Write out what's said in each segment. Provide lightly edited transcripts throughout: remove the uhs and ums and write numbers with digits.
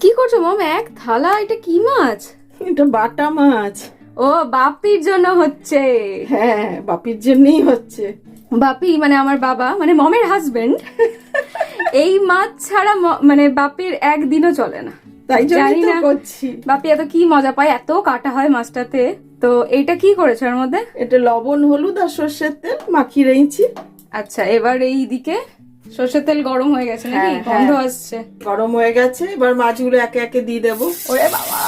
কি করছো মম? এক থালা এটা কি মাছ? এটা বাটা মাছ। ও বাপির জন্য হচ্ছে। হ্যাঁ, বাপির জন্যই হচ্ছে। বাপি মানে আমার বাবা, মানে মমের হাজবেন্ড। এই মাছ ছাড়া মানে বাপির একদিনও চলে না। তাই জন্যই জানি তো না করছি। বাপি এত কি মজা পায়, এত কাটা হয় মাছটাতে। তো এইটা কি করেছো এর মধ্যে? এটা লবণ, হলুদ আর সর্ষের তেল মাখিয়ে রেখেছি। আচ্ছা, এবার এই দিকে সর্ষের তেল গরম হয়ে গেছে নাকি? হ্যাঁ, গন্ধ হ্যাঁ। আসছে। গরম হয়ে গেছে, এবার মাছগুলো একে একে দিয়ে দেবো। ওরে বাবা,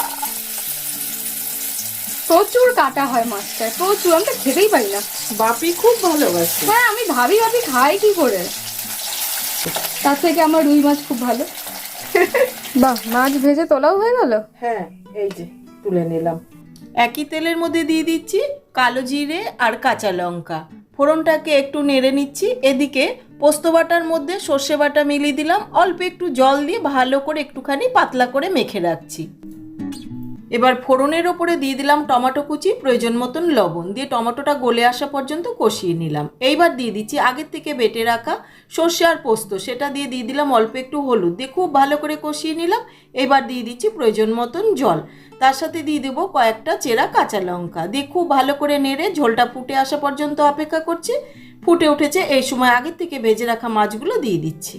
প্রচুর কাটা হয় মাছটায়, প্রচুর। আমি তো খেতেই পারি না। বাপি খুব ভালোবাসে। হ্যাঁ, আমি ভাবি বাপি খাই কি করে। তার থেকে আমার রুই মাছ খুব ভালো। বাহ, মাছ ভেজে তোলাও হয়ে গেল। হ্যাঁ, এই যে তুলে নিলাম। একই তেলের মধ্যে দিয়ে দিচ্ছি কালো জিরে আর কাঁচা লঙ্কা। ফোড়নটাকে একটু নেড়ে নিচ্ছি। এদিকে পোস্ত বাটার মধ্যে সর্ষে বাটা মিলিয়ে দিলাম, অল্প একটু জল দিয়ে ভালো করে একটুখানি পাতলা করে মেখে রাখছি। এবার ফোড়নের ওপরে দিয়ে দিলাম টমেটো কুচি, প্রয়োজন মতন লবণ দিয়ে টমেটোটা গলে আসা পর্যন্ত কষিয়ে নিলাম। এইবার দিয়ে দিচ্ছি আগের থেকে বেটে রাখা সর্ষে আর পোস্ত, সেটা দিয়ে দিলাম অল্প একটু হলুদ দিয়ে খুব ভালো করে কষিয়ে নিলাম। এবার দিয়ে দিচ্ছি প্রয়োজন মতন জল, তার সাথে দিয়ে দেবো কয়েকটা চেরা কাঁচা লঙ্কা দিয়ে খুব ভালো করে নেড়ে ঝোলটা ফুটে আসা পর্যন্ত অপেক্ষা করছি। ফুটে উঠেছে, এই সময় আগের থেকে ভেজে রাখা মাছগুলো দিয়ে দিচ্ছি।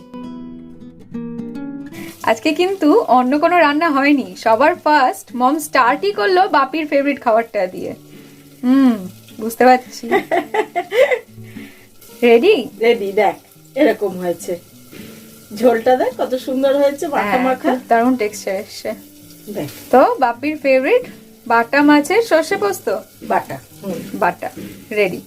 আজকে কিন্তু অন্য কোনো রান্না হয়নি, সবার ফার্স্ট মম স্টার্টই করলো বাপির ফেভারিট খাবারটা দিয়ে। বুঝতে পারছি। রেডি রেডি, দেখ এরকম হয়েছে। ঝোলটা দেখ কত সুন্দর হয়েছে, মাখা মাখা, দারুণ টেক্সচার এসছে। দেখ তো বাপির ফেভারিট বাটা মাছের সর্ষে পোস্ত বাটা। বাটা রেডি।